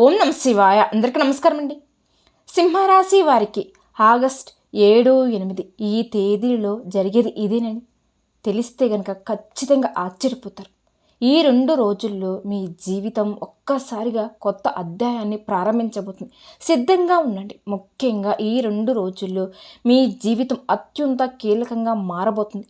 ఓం నమ శివాయ. అందరికీ నమస్కారం అండి. సింహరాశి వారికి ఆగస్ట్ 7, 8 ఈ తేదీలో జరిగేది ఇదేనండి. తెలిస్తే గనక ఖచ్చితంగా ఆశ్చర్యపోతారు. ఈ 2 రోజుల్లో మీ జీవితం ఒక్కసారిగా కొత్త అధ్యాయాన్ని ప్రారంభించబోతుంది. సిద్ధంగా ఉండండి. ముఖ్యంగా ఈ 2 రోజుల్లో మీ జీవితం అత్యంత కీలకంగా మారబోతుంది.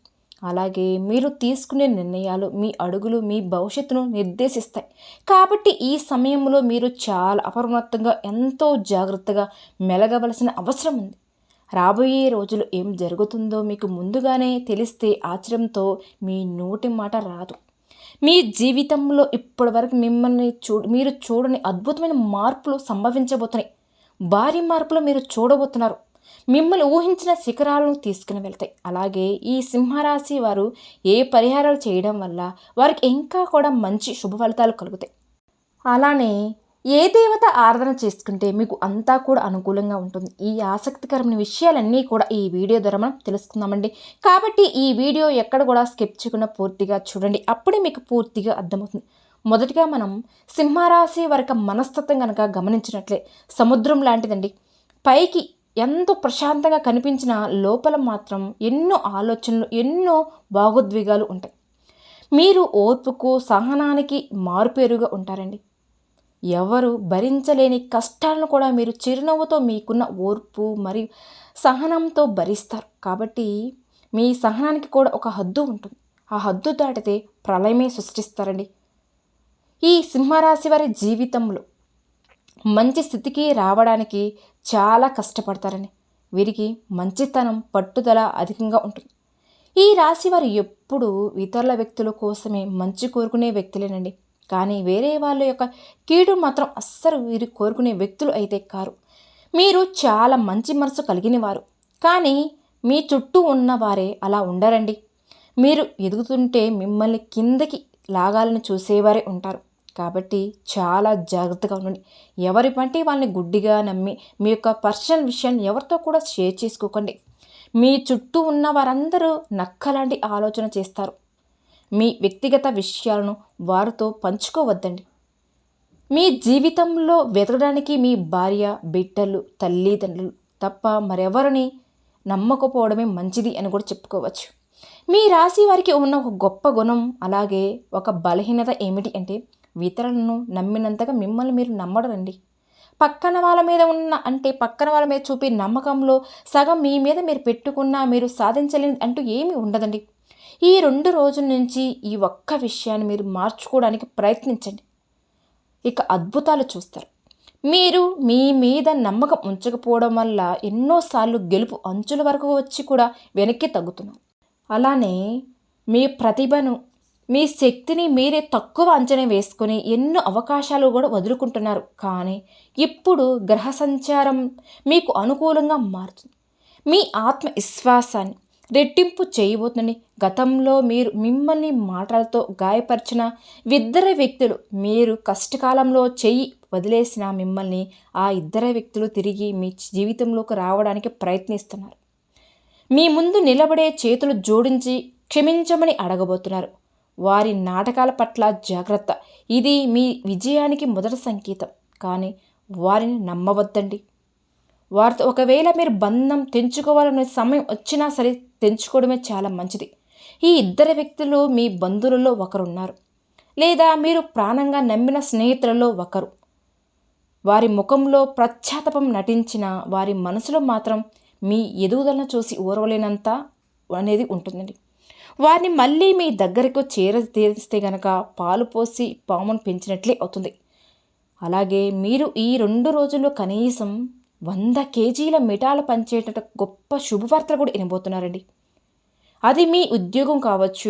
అలాగే మీరు తీసుకునే నిర్ణయాలు మీ అడుగులు మీ భవిష్యత్తును నిర్దేశిస్తాయి. కాబట్టి ఈ సమయంలో మీరు చాలా అప్రమత్తంగా ఎంతో జాగ్రత్తగా మెలగవలసిన అవసరం ఉంది. రాబోయే రోజులు ఏం జరుగుతుందో మీకు ముందుగానే తెలిస్తే ఆశ్చర్యంతో మీ నోటి మాట రాదు. మీ జీవితంలో ఇప్పటివరకు మీరు చూడని అద్భుతమైన మార్పులు సంభవించబోతున్నాయి. భారీ మార్పులు మీరు చూడబోతున్నారు. మిమ్మల్ని ఊహించిన శిఖరాలను తీసుకుని వెళ్తాయి. అలాగే ఈ సింహరాశి వారు ఏ పరిహారాలు చేయడం వల్ల వారికి ఇంకా కూడా మంచి శుభ ఫలితాలు కలుగుతాయి. అలానే ఏ దేవత ఆరాధన చేసుకుంటే మీకు అంతా కూడా అనుకూలంగా ఉంటుంది. ఈ ఆసక్తికరమైన విషయాలన్నీ కూడా ఈ వీడియో ద్వారా మనం తెలుసుకుందామండి. కాబట్టి ఈ వీడియో ఎక్కడ కూడా స్కిప్ చేయకుండా పూర్తిగా చూడండి. అప్పుడే మీకు పూర్తిగా అర్థమవుతుంది. మొదటిగా మనం సింహరాశి వారికి మనస్తత్వం కనుక గమనించినట్లే సముద్రం లాంటిదండి. పైకి ఎంతో ప్రశాంతంగా కనిపించిన లోపల మాత్రం ఎన్నో ఆలోచనలు, ఎన్నో భావోద్వేగాలు ఉంటాయి. మీరు ఓర్పుకు సహనానికి మారుపేరుగా ఉంటారండి. ఎవరు భరించలేని కష్టాలను కూడా మీరు చిరునవ్వుతో మీకున్న ఓర్పు మరియు సహనంతో భరిస్తారు. కాబట్టి మీ సహనానికి కూడా ఒక హద్దు ఉంటుంది. ఆ హద్దు దాటితే ప్రళయమే సృష్టిస్తారండి. ఈ సింహరాశి వారి జీవితంలో మంచి స్థితికి రావడానికి చాలా కష్టపడతారని, వీరికి మంచితనం పట్టుదల అధికంగా ఉంటుంది. ఈ రాశి వారు ఎప్పుడు ఇతరుల వ్యక్తుల కోసమే మంచి కోరుకునే వ్యక్తులేనండి. కానీ వేరే వాళ్ళ యొక్క కీడు మాత్రం అస్సలు వీరు కోరుకునే వ్యక్తులు అయితే కారు. మీరు చాలా మంచి మనసు కలిగిన వారు, కానీ మీ చుట్టూ ఉన్న వారే అలా ఉండరండి. మీరు ఎదుగుతుంటే మిమ్మల్ని కిందకి లాగాలని చూసేవారే ఉంటారు. కాబట్టి చాలా జాగ్రత్తగా ఉండండి. ఎవరి పంటి వాళ్ళని గుడ్డిగా నమ్మి మీ యొక్క పర్సనల్ విషయాన్ని ఎవరితో కూడా షేర్ చేసుకోకండి. మీ చుట్టూ ఉన్న వారందరూ నక్కలాంటి ఆలోచన చేస్తారు. మీ వ్యక్తిగత విషయాలను వారితో పంచుకోవద్దండి. మీ జీవితంలో వెతకడానికి మీ భార్య, బిడ్డలు, తల్లిదండ్రులు తప్ప మరెవరిని నమ్మకపోవడమే మంచిది అని కూడా చెప్పుకోవచ్చు. మీ రాశి వారికి ఉన్న ఒక గొప్ప గుణం, అలాగే ఒక బలహీనత ఏమిటి అంటే ఇతరులను నమ్మినంతగా మిమ్మల్ని మీరు నమ్మడరండి. పక్కన వాళ్ళ మీద చూపే నమ్మకంలో సగం మీ మీద మీరు పెట్టుకున్నా మీరు సాధించలేని అంటూ ఏమీ ఉండదండి. ఈ 2 రోజుల నుంచి ఈ ఒక్క విషయాన్ని మీరు మార్చుకోవడానికి ప్రయత్నించండి. ఇక అద్భుతాలు చూస్తారు. మీరు మీ మీద నమ్మకం ఉంచకపోవడం వల్ల ఎన్నోసార్లు గెలుపు అంచుల వరకు వచ్చి కూడా వెనక్కి తగ్గుతున్నారు. అలానే మీ ప్రతిభను, మీ శక్తిని మీరే తక్కువ అంచనా వేసుకొని ఎన్నో అవకాశాలు కూడా వదులుకుంటున్నారు. కానీ ఇప్పుడు గ్రహ సంచారం మీకు అనుకూలంగా మారుతుంది. మీ ఆత్మవిశ్వాసాన్ని రెట్టింపు చేయబోతుందని. గతంలో మీరు మిమ్మల్ని మాటలతో గాయపరిచిన ఇద్దరు వ్యక్తులు, మీరు కష్టకాలంలో చెయ్యి వదిలేసిన మిమ్మల్ని ఆ ఇద్దరు వ్యక్తులు తిరిగి మీ జీవితంలోకి రావడానికి ప్రయత్నిస్తున్నారు. మీ ముందు నిలబడే చేతులు జోడించి క్షమించమని అడగబోతున్నారు. వారి నాటకాల పట్ల జాగ్రత్త. ఇది మీ విజయానికి మొదటి సంకేతం. కానీ వారిని నమ్మవద్దండి. వారితో ఒకవేళ మీరు బంధం తెంచుకోవాలనే సమయం వచ్చినా సరే తెంచుకోవడమే చాలా మంచిది. ఈ ఇద్దరు వ్యక్తులు మీ బంధువులలో ఒకరున్నారు, లేదా మీరు ప్రాణంగా నమ్మిన స్నేహితులలో ఒకరు. వారి ముఖంలో పశ్చాత్తాపం నటించిన వారి మనసులో మాత్రం మీ ఎదుగుదలను చూసి ఓర్వలేనంత అనేది ఉంటుందండి. వారిని మళ్ళీ మీ దగ్గరకు తీరిస్తే గనక పాలు పోసి పామును పెంచినట్లే అవుతుంది. అలాగే మీరు ఈ 2 రోజుల్లో కనీసం 100 కేజీల మిఠాలు పంచేట గొప్ప శుభవార్తలు కూడా వినబోతున్నారండి. అది మీ ఉద్యోగం కావచ్చు,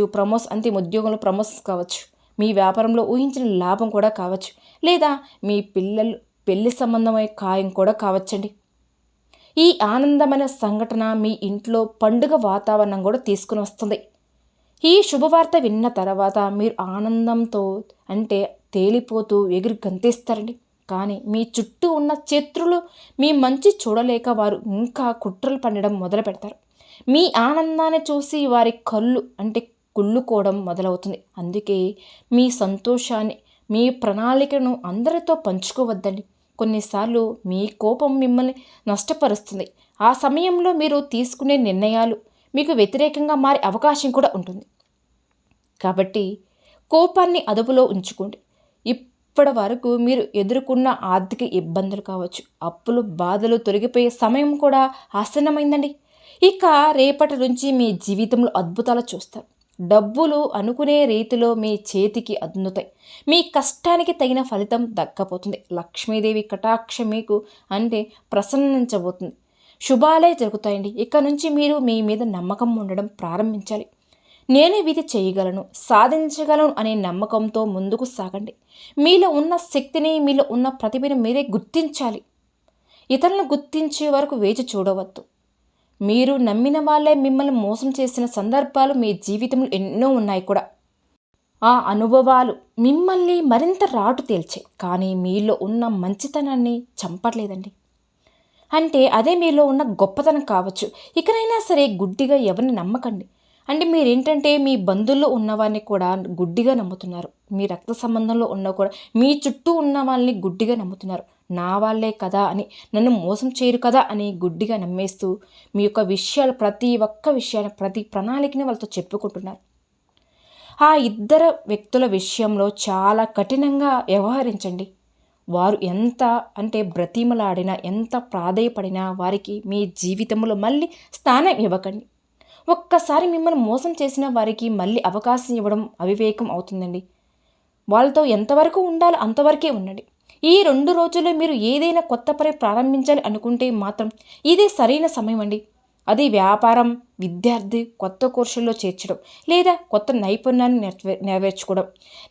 ఉద్యోగంలో ప్రమోషన్స్ కావచ్చు, మీ వ్యాపారంలో ఊహించిన లాభం కూడా కావచ్చు, లేదా మీ పిల్లలు పెళ్లి సంబంధమైన ఖాయం కూడా కావచ్చండి. ఈ ఆనందమైన సంఘటన మీ ఇంట్లో పండుగ వాతావరణం కూడా తీసుకుని వస్తుంది. ఈ శుభవార్త విన్న తర్వాత మీరు ఆనందంతో తేలిపోతూ ఎగిరి గంతేస్తారండి. కానీ మీ చుట్టూ ఉన్న శత్రులు మీ మంచి చూడలేక వారు ఇంకా కుట్రలు పన్నడం మొదలు పెడతారు. మీ ఆనందాన్ని చూసి వారి కళ్ళు కుళ్ళుకోవడం మొదలవుతుంది. అందుకే మీ సంతోషాన్ని మీ ప్రణాళికను అందరితో పంచుకోవద్దండి. కొన్నిసార్లు మీ కోపం మిమ్మల్ని నష్టపరుస్తుంది. ఆ సమయంలో మీరు తీసుకునే నిర్ణయాలు మీకు వ్యతిరేకంగా మారే అవకాశం కూడా ఉంటుంది. కాబట్టి కోపాన్ని అదుపులో ఉంచుకోండి. ఇప్పటి వరకు మీరు ఎదుర్కొన్న ఆర్థిక ఇబ్బందులు కావచ్చు, అప్పులు, బాధలు తొలగిపోయే సమయం కూడా ఆసన్నమైందండి. ఇక రేపటి నుంచి మీ జీవితంలో అద్భుతాలు చూస్తారు. డబ్బులు అనుకునే రీతిలో మీ చేతికి అందుతాయి. మీ కష్టానికి తగిన ఫలితం దక్కపోతుంది. లక్ష్మీదేవి కటాక్షం మీకు అంటే ప్రసన్నించబోతుంది. శుభాలే జరుగుతాయండి. ఇక నుంచి మీరు మీ మీద నమ్మకం ఉండడం ప్రారంభించాలి. నేనే ఇది చేయగలను, సాధించగలను అనే నమ్మకంతో ముందుకు సాగండి. మీలో ఉన్న శక్తిని, మీలో ఉన్న ప్రతిభను మీరే గుర్తించాలి. ఇతరులను గుర్తించే వరకు వేచి చూడవద్దు. మీరు నమ్మిన వాళ్ళే మిమ్మల్ని మోసం చేసిన సందర్భాలు మీ జీవితంలో ఎన్నో ఉన్నాయి కూడా. ఆ అనుభవాలు మిమ్మల్ని మరింత రాటు తేల్చాయి, కానీ మీలో ఉన్న మంచితనాన్ని చంపట్లేదండి. అంటే అదే మీలో ఉన్న గొప్పతనం కావచ్చు. ఇకనైనా సరే గుడ్డిగా ఎవరిని నమ్మకండి. అంటే మీరేంటంటే మీ బంధువుల్లో ఉన్నవారిని కూడా గుడ్డిగా నమ్ముతున్నారు. మీ రక్త సంబంధంలో ఉన్న కూడా మీ చుట్టూ ఉన్న వాళ్ళని గుడ్డిగా నమ్ముతున్నారు. నా వాళ్ళే కదా అని, నన్ను మోసం చేయరు కదా అని గుడ్డిగా నమ్మేస్తూ మీ యొక్క విషయాలు, ప్రతి ఒక్క విషయాన్ని, ప్రతి ప్రణాళికని వాళ్ళతో చెప్పుకుంటున్నారు. ఆ ఇద్దరు వ్యక్తుల విషయంలో చాలా కఠినంగా వ్యవహరించండి. వారు ఎంత అంటే బ్రతిమలాడినా, ఎంత ప్రాధేయపడినా వారికి మీ జీవితంలో మళ్ళీ స్థానం ఇవ్వకండి. ఒక్కసారి మిమ్మల్ని మోసం చేసిన వారికి మళ్ళీ అవకాశం ఇవ్వడం అవివేకం అవుతుందండి. వాళ్ళతో ఎంతవరకు ఉండాలో అంతవరకే ఉండండి. ఈ 2 రోజుల్లో మీరు ఏదైనా కొత్త పని ప్రారంభించాలి అనుకుంటే మాత్రం ఇదే సరైన సమయం అండి. అది వ్యాపారం, విద్యార్థి కొత్త కోర్సుల్లో చేర్చడం, లేదా కొత్త నైపుణ్యాన్ని నెరవేర్చుకోవడం,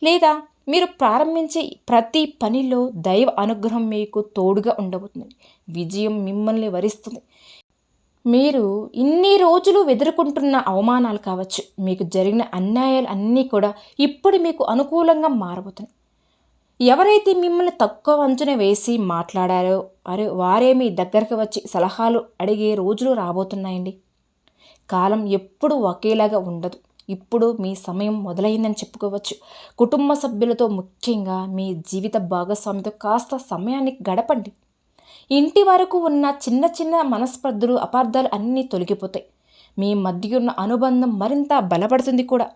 లేదా మీరు ప్రారంభించే ప్రతి పనిలో దైవ అనుగ్రహం మీకు తోడుగా ఉండబోతుంది. విజయం మిమ్మల్ని వరిస్తుంది. మీరు ఇన్ని రోజులు ఎదుర్కొంటున్న అవమానాలు కావచ్చు, మీకు జరిగిన అన్యాయాలు అన్నీ కూడా ఇప్పుడు మీకు అనుకూలంగా మారబోతున్నాయి. ఎవరైతే మిమ్మల్ని తక్కువ అంచనా వేసి మాట్లాడారో వారే మీ దగ్గరకు వచ్చి సలహాలు అడిగే రోజులు రాబోతున్నాయండి. కాలం ఎప్పుడు ఒకేలాగా ఉండదు. ఇప్పుడు మీ సమయం మొదలైందని చెప్పుకోవచ్చు. కుటుంబ సభ్యులతో, ముఖ్యంగా మీ జీవిత భాగస్వామితో కాస్త సమయాన్ని గడపండి. ఇంటి వరకు ఉన్న చిన్న చిన్న మనస్పర్ధలు, అపార్థాలు అన్నీ తొలగిపోతాయి. మీ మధ్య ఉన్న అనుబంధం మరింత బలపడుతుంది కూడా.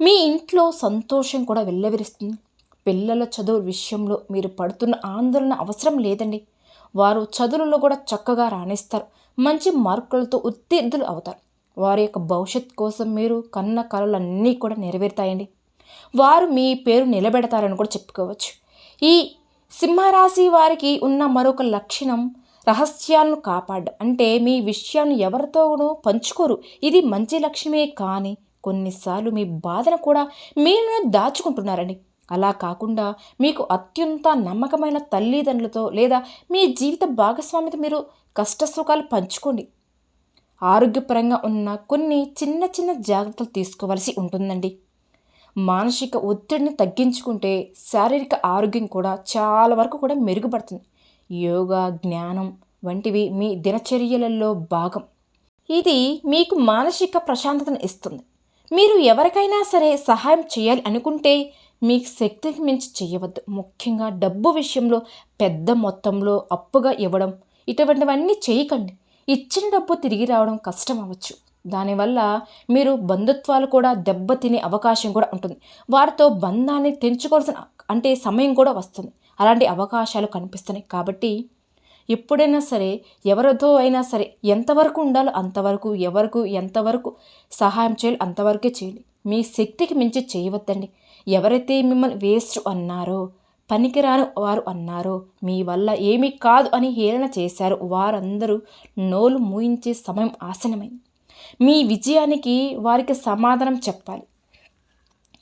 మీ ఇంట్లో సంతోషం కూడా వెల్లవిరుస్తుంది. పిల్లల చదువు విషయంలో మీరు పడుతున్న ఆందోళన అవసరం లేదండి. వారు చదువులలో కూడా చక్కగా రాణిస్తారు. మంచి మార్కులతో ఉత్తీర్ణులు అవుతారు. వారి యొక్క భవిష్యత్ కోసం మీరు కన్న కలలన్నీ కూడా నెరవేరుతాయండి. వారు మీ పేరు నిలబెడతారని కూడా చెప్పుకోవచ్చు. ఈ సింహరాశి వారికి ఉన్న మరొక లక్షణం రహస్యాలను కాపాడడం. అంటే మీ విషయాన్ని ఎవరితోనూ పంచుకోరు. ఇది మంచి లక్ష్యమే, కానీ కొన్నిసార్లు మీ బాధను కూడా మీరు దాచుకుంటున్నారండి. అలా కాకుండా మీకు అత్యంత నమ్మకమైన తల్లిదండ్రులతో లేదా మీ జీవిత భాగస్వామితో మీరు కష్టసుఖాలు పంచుకోండి. ఆరోగ్యపరంగా ఉన్న కొన్ని చిన్న చిన్న జాగ్రత్తలు తీసుకోవాల్సి ఉంటుందండి. మానసిక ఒత్తిడిని తగ్గించుకుంటే శారీరక ఆరోగ్యం కూడా చాలా వరకు కూడా మెరుగుపడుతుంది. యోగా, జ్ఞానం వంటివి మీ దినచర్యలలో భాగం. ఇది మీకు మానసిక ప్రశాంతతను ఇస్తుంది. మీరు ఎవరికైనా సరే సహాయం చేయాలి అనుకుంటే మీకు శక్తికి మించి చేయవద్దు. ముఖ్యంగా డబ్బు విషయంలో పెద్ద మొత్తంలో అప్పుగా ఇవ్వడం, ఇటువంటివన్నీ చేయకండి. ఇచ్చిన డబ్బు తిరిగి రావడం కష్టం అవ్వచ్చు. దానివల్ల మీరు బంధుత్వాలు కూడా దెబ్బతినే అవకాశం కూడా ఉంటుంది. వారితో బంధాన్ని తెంచుకోవాల్సిన సమయం కూడా వస్తుంది. అలాంటి అవకాశాలు కనిపిస్తున్నాయి. కాబట్టి ఎప్పుడైనా సరే ఎవరితో అయినా సరే ఎంతవరకు ఉండాలో అంతవరకు, ఎవరికి ఎంతవరకు సహాయం చేయాలి అంతవరకే చేయండి. మీ శక్తికి మించి చేయవద్దండి. ఎవరైతే మిమ్మల్ని వేస్ట్ అన్నారో, పనికిరాను వారు అన్నారో, మీ వల్ల ఏమీ కాదు అని హేళన చేశారో వారందరూ నోలు మూయించే సమయం ఆసన్నమైంది. మీ విజయానికి వారికి సమాధానం చెప్పాలి.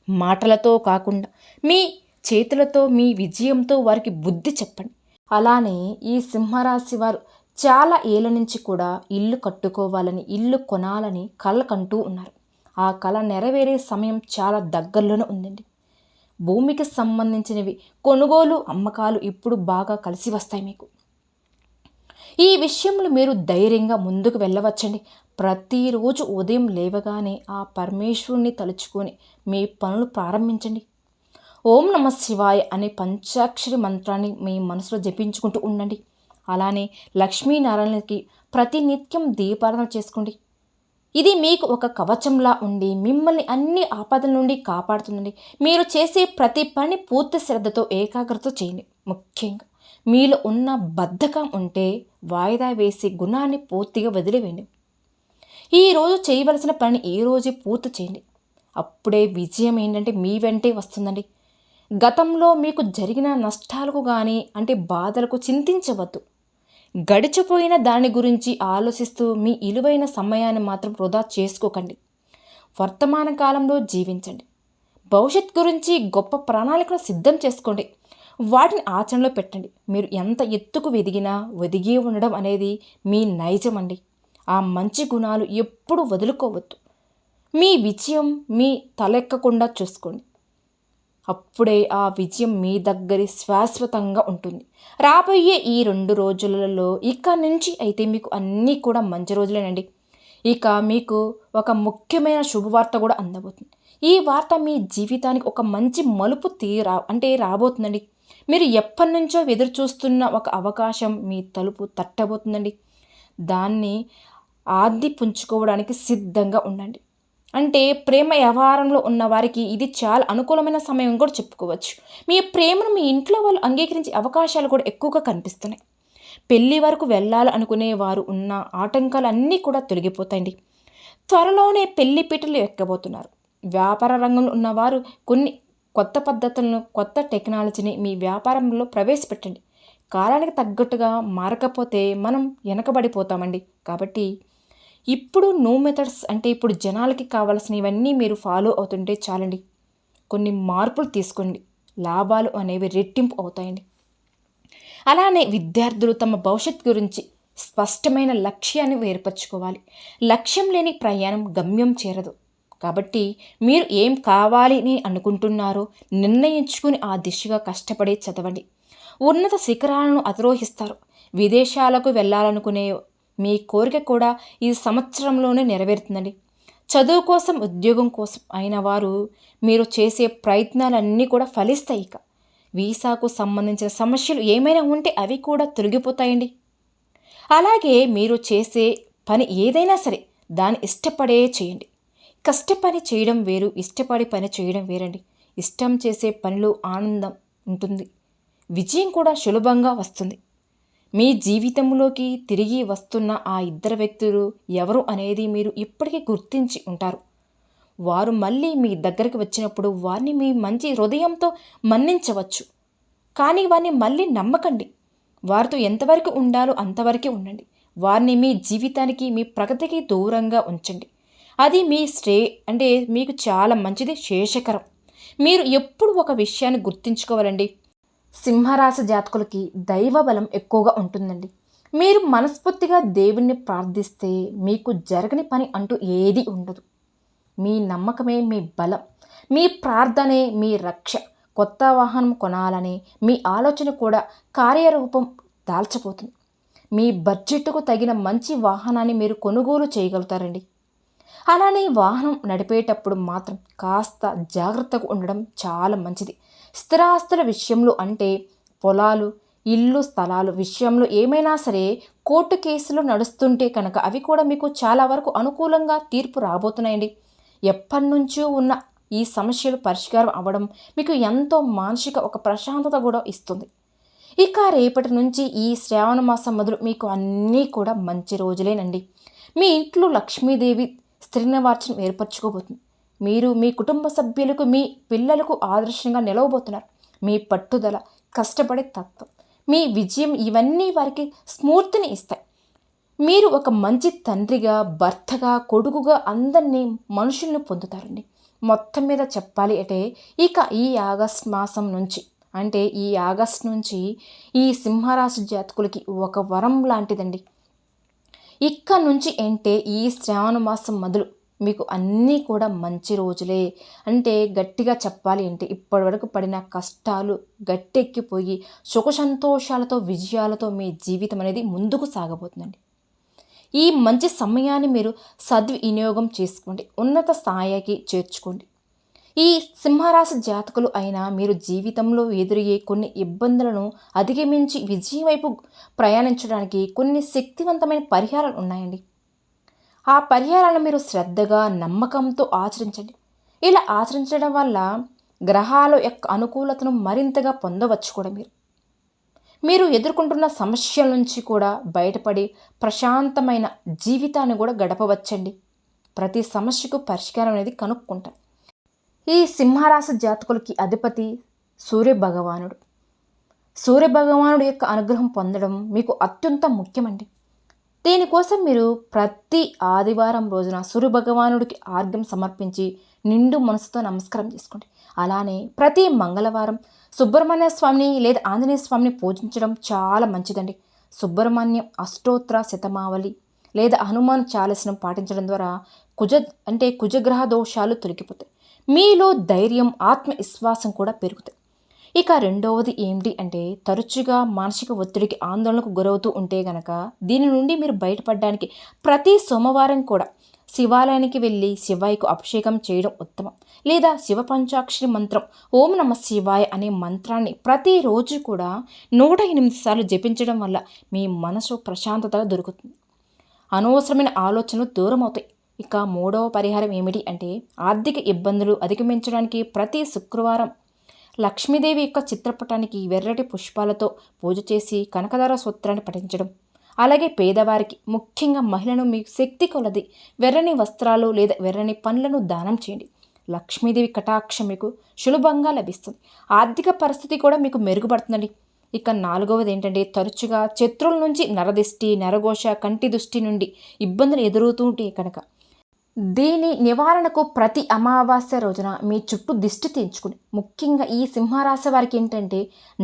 మాటలతో కాకుండా మీ చేతులతో, మీ విజయంతో వారికి బుద్ధి చెప్పండి. అలానే ఈ సింహరాశి వారు చాలా ఏళ్ళ నుంచి కూడా ఇల్లు కట్టుకోవాలని, ఇల్లు కొనాలని కల కంటూ ఉన్నారు. ఆ కళ నెరవేరే సమయం చాలా దగ్గరలోనే ఉందండి. భూమికి సంబంధించినవి కొనుగోలు, అమ్మకాలు ఇప్పుడు బాగా కలిసి వస్తాయి మీకు. ఈ విషయంలో మీరు ధైర్యంగా ముందుకు వెళ్ళవచ్చండి. ప్రతిరోజు ఉదయం లేవగానే ఆ పరమేశ్వరుని తలుచుకొని మీ పనులు ప్రారంభించండి. ఓం నమ శివాయ అనే పంచాక్షరి మంత్రాన్ని మీ మనసులో జపించుకుంటూ ఉండండి. అలానే లక్ష్మీనారాయణకి ప్రతినిత్యం దీపారాధన చేసుకోండి. ఇది మీకు ఒక కవచంలా ఉండి మిమ్మల్ని అన్ని ఆపదల నుండి కాపాడుతుందండి. మీరు చేసే ప్రతి పని పూర్తి శ్రద్ధతో ఏకాగ్రత చేయండి. ముఖ్యంగా మీలో ఉన్న బద్ధకం ఉంటే వాయిదా వేసి గుణాన్ని పూర్తిగా వదిలివేయండి. ఈరోజు చేయవలసిన పని ఈ రోజే పూర్తి చేయండి. అప్పుడే విజయం ఏంటంటే మీ వెంటే వస్తుందండి. గతంలో మీకు జరిగిన నష్టాలకు కానీ బాధలకు చింతించవద్దు. గడిచిపోయిన దాని గురించి ఆలోచిస్తూ మీ విలువైన సమయాన్ని మాత్రం వృధా చేసుకోకండి. వర్తమాన కాలంలో జీవించండి. భవిష్యత్ గురించి గొప్ప ప్రణాళికను సిద్ధం చేసుకోండి. వాటిని ఆచరణలో పెట్టండి. మీరు ఎంత ఎత్తుకు ఒదిగి ఉండడం అనేది మీ నైజం అండి. ఆ మంచి గుణాలు ఎప్పుడూ వదులుకోవద్దు. మీ విజయం మీ తలెక్కకుండా చూసుకోండి. అప్పుడే ఆ విజయం మీ దగ్గర శాశ్వతంగా ఉంటుంది. రాబోయే ఈ 2 రోజులలో ఇక నుంచి అయితే మీకు అన్నీ కూడా మంచి రోజులేనండి. ఇక మీకు ఒక ముఖ్యమైన శుభవార్త కూడా అందబోతుంది. ఈ వార్త మీ జీవితానికి ఒక మంచి మలుపు రాబోతుందండి. మీరు ఎప్పటి నుంచో ఎదురు చూస్తున్న ఒక అవకాశం మీ తలుపు తట్టబోతుందండి. దాన్ని పుంజుకోవడానికి సిద్ధంగా ఉండండి. ప్రేమ వ్యవహారంలో ఉన్న వారికి ఇది చాలా అనుకూలమైన సమయం కూడా చెప్పుకోవచ్చు. మీ ప్రేమను మీ ఇంట్లో వాళ్ళు అంగీకరించే అవకాశాలు కూడా ఎక్కువగా కనిపిస్తున్నాయి. పెళ్లి వరకు వెళ్ళాలనుకునే వారు ఉన్న ఆటంకాలు అన్నీ కూడా తొలగిపోతాయండి. త్వరలోనే పెళ్లి పీటలు ఎక్కబోతున్నారు. వ్యాపార రంగంలో ఉన్నవారు కొన్ని కొత్త పద్ధతులను, కొత్త టెక్నాలజీని మీ వ్యాపారంలో ప్రవేశపెట్టండి. కాలానికి తగ్గట్టుగా మారకపోతే మనం వెనకబడిపోతామండి. కాబట్టి ఇప్పుడు న్యూ మెథడ్స్ ఇప్పుడు జనాలకి కావాల్సినవన్నీ మీరు ఫాలో అవుతుంటే చాలండి. కొన్ని మార్పులు తీసుకోండి. లాభాలు అనేవి రెట్టింపు అవుతాయండి. అలానే విద్యార్థులు తమ భవిష్యత్ గురించి స్పష్టమైన లక్ష్యాన్ని ఏర్పరచుకోవాలి. లక్ష్యం లేని ప్రయాణం గమ్యం చేరదు. కాబట్టి మీరు ఏం కావాలి అని అనుకుంటున్నారో నిర్ణయించుకుని ఆ దిశగా కష్టపడి చదవండి. ఉన్నత శిఖరాలను అధిరోహిస్తారు. విదేశాలకు వెళ్ళాలనుకునే మీ కోరిక కూడా ఈ సంవత్సరంలోనే నెరవేరుతుందండి. చదువు కోసం, ఉద్యోగం కోసం అయిన వారు మీరు చేసే ప్రయత్నాలన్నీ కూడా ఫలిస్తాయి. ఇక వీసాకు సంబంధించిన సమస్యలు ఏమైనా ఉంటే అవి కూడా తొలగిపోతాయండి. అలాగే మీరు చేసే పని ఏదైనా సరే దాన్ని ఇష్టపడే చేయండి. కష్టపడి చేయడం వేరు, ఇష్టపడి పని చేయడం వేరండి. ఇష్టం చేసే పనిలో ఆనందం ఉంటుంది. విజయం కూడా సులభంగా వస్తుంది. మీ జీవితంలోకి తిరిగి వస్తున్న ఆ 2 వ్యక్తులు ఎవరు అనేది మీరు ఇప్పటికీ గుర్తించి ఉంటారు. వారు మళ్ళీ మీ దగ్గరికి వచ్చినప్పుడు వారిని మీ మంచి హృదయంతో మన్నించవచ్చు. కానీ వారిని మళ్ళీ నమ్మకండి. వారితో ఎంతవరకు ఉండాలో అంతవరకే ఉండండి. వారిని మీ జీవితానికి, మీ ప్రగతికి దూరంగా ఉంచండి. అది మీ మీకు చాలా మంచిది, శేషకరం. మీరు ఎప్పుడు ఒక విషయాన్ని గుర్తుంచుకోవాలండి. సింహరాశి జాతకులకి దైవ బలం ఎక్కువగా ఉంటుందండి. మీరు మనస్ఫూర్తిగా దేవుణ్ణి ప్రార్థిస్తే మీకు జరగని పని అంటూ ఏది ఉండదు. మీ నమ్మకమే మీ బలం, మీ ప్రార్థనే మీ రక్ష. కొత్త వాహనం కొనాలని మీ ఆలోచన కూడా కార్యరూపం దాల్చబోతుంది. మీ బడ్జెట్కు తగిన మంచి వాహనాన్ని మీరు కొనుగోలు చేయగలుగుతారండి. అలానే వాహనం నడిపేటప్పుడు మాత్రం కాస్త జాగ్రత్తగా ఉండడం చాలా మంచిది. స్థిరాస్తుల విషయంలో పొలాలు, ఇల్లు, స్థలాలు విషయంలో ఏమైనా సరే కోర్టు కేసులు నడుస్తుంటే కనుక అవి కూడా మీకు చాలా వరకు అనుకూలంగా తీర్పు రాబోతున్నాయండి. ఎప్పటి నుంచో ఉన్న ఈ సమస్యలు పరిష్కారం అవ్వడం మీకు ఎంతో మానసిక ఒక ప్రశాంతత కూడా ఇస్తుంది. ఇక రేపటి నుంచి ఈ శ్రావణ మాసం మొదలు మీకు అన్నీ కూడా మంచి రోజులేనండి. మీ ఇంట్లో లక్ష్మీదేవి స్త్రీ నివాసం ఏర్పరచుకోబోతుంది. మీరు మీ కుటుంబ సభ్యులకు, మీ పిల్లలకు ఆదర్శంగా నిలవబోతున్నారు. మీ పట్టుదల, కష్టపడే తత్వం, మీ విజయం ఇవన్నీ వారికి స్ఫూర్తిని ఇస్తాయి. మీరు ఒక మంచి తండ్రిగా, భర్తగా, కొడుకుగా అందరినీ మనుషుల్ని పొందుతారండి. మొత్తం మీద చెప్పాలి ఇక ఈ ఆగస్ట్ మాసం నుంచి ఈ ఆగస్ట్ నుంచి ఈ సింహరాశి జాతకులకి ఒక వరం లాంటిదండి. ఇక్కడ నుంచి ఈ శ్రావణ మాసం మొదలు మీకు అన్నీ కూడా మంచి రోజులే. గట్టిగా చెప్పాలి ఇప్పటి వరకు పడిన కష్టాలు గట్టెక్కిపోయి సుఖ సంతోషాలతో, విజయాలతో మీ జీవితం అనేది ముందుకు సాగబోతుందండి. ఈ మంచి సమయాన్ని మీరు సద్వినియోగం చేసుకోండి. ఉన్నత స్థాయికి చేర్చుకోండి. ఈ సింహరాశి జాతకులు అయిన మీరు జీవితంలో ఎదురయ్యే కొన్ని ఇబ్బందులను అధిగమించి విజయం వైపు ప్రయాణించడానికి కొన్ని శక్తివంతమైన పరిహారాలు ఉన్నాయండి. ఆ పరిహారాలను మీరు శ్రద్ధగా నమ్మకంతో ఆచరించండి. ఇలా ఆచరించడం వల్ల గ్రహాల యొక్క అనుకూలతను మరింతగా పొందవచ్చు కూడా మీరు ఎదుర్కొంటున్న సమస్యల నుంచి కూడా బయటపడి ప్రశాంతమైన జీవితాన్ని కూడా గడపవచ్చండి. ప్రతి సమస్యకు పరిష్కారం అనేది కనుక్కుంటారు. ఈ సింహరాశి జాతకులకి అధిపతి సూర్యభగవానుడు. సూర్యభగవానుడి యొక్క అనుగ్రహం పొందడం మీకు అత్యంత ముఖ్యమండి. దీనికోసం మీరు ప్రతి ఆదివారం రోజున సూర్యభగవానుడికి ఆర్ఘ్యం సమర్పించి నిండు మనసుతో నమస్కారం చేసుకోండి. అలానే ప్రతి మంగళవారం సుబ్రహ్మణ్య స్వామిని లేదా ఆంజనేయ స్వామిని పూజించడం చాలా మంచిదండి. సుబ్రహ్మణ్యం అష్టోత్తర శతమావళి లేదా హనుమాన్ చాలీసను పాటించడం ద్వారా కుజగ్రహ దోషాలు తొలగిపోతాయి. మీలో ధైర్యం, ఆత్మవిశ్వాసం కూడా పెరుగుతాయి. ఇక రెండవది ఏంటి అంటే, తరచుగా మానసిక ఒత్తిడికి ఆందోళనకు గురవుతూ ఉంటే గనక దీని నుండి మీరు బయటపడడానికి ప్రతి సోమవారం కూడా శివాలయానికి వెళ్ళి శివయ్యకు అభిషేకం చేయడం ఉత్తమం. లేదా శివ పంచాక్షరి మంత్రం ఓం నమ శివాయ అనే మంత్రాన్ని ప్రతిరోజు కూడా 108 సార్లు జపించడం వల్ల మీ మనసు ప్రశాంతత దొరుకుతుంది. అనవసరమైన ఆలోచనలు దూరం అవుతాయి. ఇక మూడవ పరిహారం ఏమిటి అంటే, ఆర్థిక ఇబ్బందులు అధిగమించడానికి ప్రతి శుక్రవారం లక్ష్మీదేవి యొక్క చిత్రపటానికి వెర్రటి పుష్పాలతో పూజ చేసి కనకదార సూత్రాన్ని పఠించడం. అలాగే పేదవారికి, ముఖ్యంగా మహిళను మీ శక్తి కొలది వెర్రని వస్త్రాలు లేదా వెర్రని పండ్లను దానం చేయండి. లక్ష్మీదేవి కటాక్షం మీకు సులభంగా లభిస్తుంది. ఆర్థిక పరిస్థితి కూడా మీకు మెరుగుపడుతుందండి. ఇక నాలుగవది ఏంటంటే, తరచుగా శత్రువుల నుంచి నరదిష్టి, నరఘోష, కంటి దృష్టి నుండి ఇబ్బందులు ఎదురవుతూ ఉంటే కనుక దీని నివారణకు ప్రతి అమావాస్య రోజున మీ చుట్టూ దిష్టి తీయించుకుని, ముఖ్యంగా ఈ సింహరాశి వారికి ఏంటంటే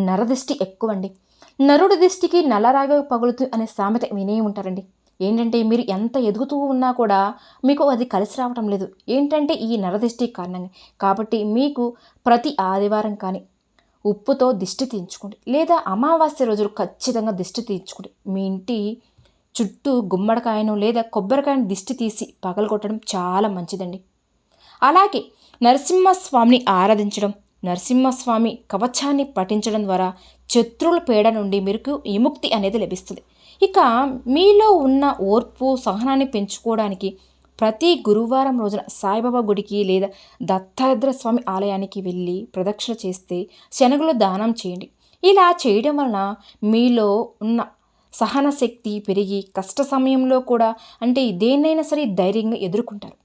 నరదిష్టి ఎక్కువండి. నరుడి దిష్టికి నల్లరాగ పగులుతూ అనే సామెత వినే ఉంటారండి. ఏంటంటే మీరు ఎంత ఎదుగుతూ ఉన్నా కూడా మీకు అది కలిసి రావటం లేదు. ఏంటంటే ఈ నరదిష్టి కారణంగా. కాబట్టి మీకు ప్రతి ఆదివారం కానీ ఉప్పుతో దిష్టి తీయించుకోండి, లేదా అమావాస్య రోజులు ఖచ్చితంగా దిష్టి తీయించుకోండి. మీ ఇంటి చుట్టూ గుమ్మడికాయను లేదా కొబ్బరికాయను దిష్టి తీసి పగలగొట్టడం చాలా మంచిదండి. అలాగే నరసింహస్వామిని ఆరాధించడం, నరసింహస్వామి కవచాన్ని పఠించడం ద్వారా శత్రువుల పీడ నుండి మీకు విముక్తి అనేది లభిస్తుంది. ఇక మీలో ఉన్న ఓర్పు, సహనాన్ని పెంచుకోవడానికి ప్రతి గురువారం రోజున సాయిబాబా గుడికి లేదా దత్తాత్రేయ స్వామి ఆలయానికి వెళ్ళి ప్రదక్షిణ చేస్తే శనగలు దానం చేయండి. ఇలా చేయడం వలన మీలో ఉన్న సహన శక్తి పెరిగి కష్ట సమయంలో కూడా దేన్నైనా సరే ధైర్యంగా ఎదుర్కొంటారు.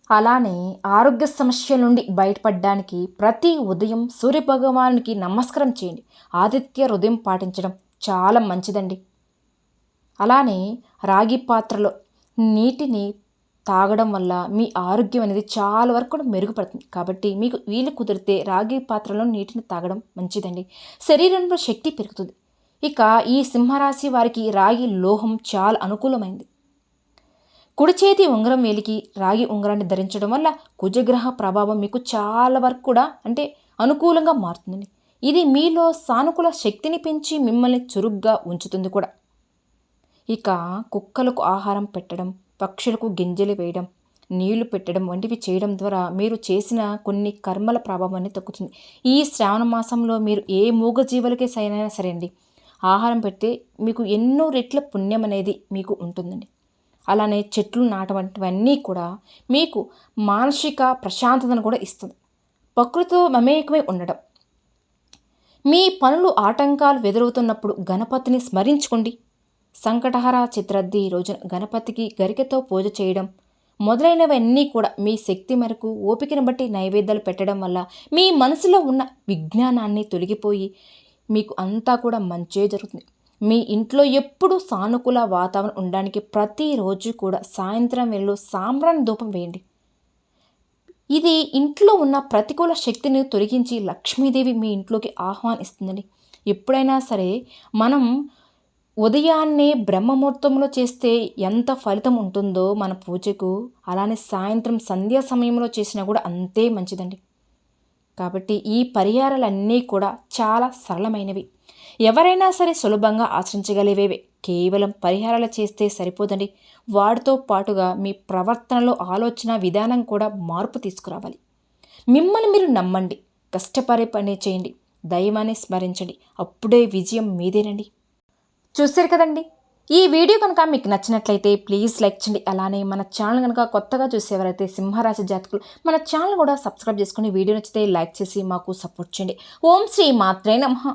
అలానే ఆరోగ్య సమస్యల నుండి బయటపడడానికి ప్రతి ఉదయం సూర్యభగవానునికి నమస్కారం చేయండి. ఆదిత్య హృదయం పాటించడం చాలా మంచిదండి. అలానే రాగి పాత్రలో నీటిని తాగడం వల్ల మీ ఆరోగ్యం అనేది చాలా వరకు కూడా మెరుగుపడుతుంది. కాబట్టి మీకు వీలు కుదిరితే రాగి పాత్రలో నీటిని తాగడం మంచిదండి. శరీరంలో శక్తి పెరుగుతుంది. ఇక ఈ సింహరాశి వారికి రాగి లోహం చాలా అనుకూలమైంది. కుడి చేతి ఉంగరం వేలికి రాగి ఉంగరాన్ని ధరించడం వల్ల కుజగ్రహ ప్రభావం మీకు చాలా వరకు కూడా అనుకూలంగా మారుతుందండి. ఇది మీలో సానుకూల శక్తిని పెంచి మిమ్మల్ని చురుగ్గా ఉంచుతుంది కూడా. ఇక కుక్కలకు ఆహారం పెట్టడం, పక్షులకు గింజలు వేయడం, నీళ్లు పెట్టడం వంటివి చేయడం ద్వారా మీరు చేసిన కొన్ని కర్మల ప్రభావాన్ని తగ్గుతుంది. ఈ శ్రావణ మాసంలో మీరు ఏ మూగజీవులకే సరైనా సరే అండి ఆహారం పెడితే మీకు ఎన్నో రెట్ల పుణ్యం అనేది మీకు ఉంటుందండి. అలానే చెట్లు నాటవంటివన్నీ కూడా మీకు మానసిక ప్రశాంతతను కూడా ఇస్తుంది. ప్రకృతితో మమేకమై ఉండడం. మీ పనులు ఆటంకాలు ఎదురవుతున్నప్పుడు గణపతిని స్మరించుకోండి. సంకటహర చతుర్థి రోజున గణపతికి గరికెతో పూజ చేయడం మొదలైనవన్నీ కూడా మీ శక్తి మేరకు ఓపికను బట్టి నైవేద్యాలు పెట్టడం వల్ల మీ మనసులో ఉన్న విజ్ఞానాన్ని తొలగిపోయి మీకు అంతా కూడా మంచే జరుగుతుంది. మీ ఇంట్లో ఎప్పుడూ సానుకూల వాతావరణం ఉండడానికి ప్రతిరోజు కూడా సాయంత్రం వేళలో సాంబ్రాణి ధూపం వేయండి. ఇది ఇంట్లో ఉన్న ప్రతికూల శక్తిని తొలగించి లక్ష్మీదేవి మీ ఇంట్లోకి ఆహ్వానిస్తుందండి. ఎప్పుడైనా సరే మనం ఉదయాన్నే బ్రహ్మముహూర్తంలో చేస్తే ఎంత ఫలితం ఉంటుందో మన పూజకు, అలానే సాయంత్రం సంధ్యా సమయంలో చేసినా కూడా అంతే మంచిదండి. కాబట్టి ఈ పరిహారాలన్నీ కూడా చాలా సరళమైనవి. ఎవరైనా సరే సులభంగా ఆచరించగలిగేవే. కేవలం పరిహారాలు చేస్తే సరిపోదండి. వాటితో పాటుగా మీ ప్రవర్తనలో ఆలోచన విధానం కూడా మార్పు తీసుకురావాలి. మిమ్మల్ని మీరు నమ్మండి, కష్టపడే పని చేయండి, దైవాన్ని స్మరించండి, అప్పుడే విజయం మీదేనండి. చూశారు కదండి, ఈ వీడియో కనుక మీకు నచ్చినట్లయితే ప్లీజ్ లైక్ చేయండి. అలానే మన ఛానల్ కనుక కొత్తగా చూసేవారైతే సింహరాశి జాతకులు మన ఛానల్ కూడా సబ్స్క్రైబ్ చేసుకుని వీడియో నచ్చితే లైక్ చేసి మాకు సపోర్ట్ చేయండి. ఓం శ్రీ మాత్రే నమః.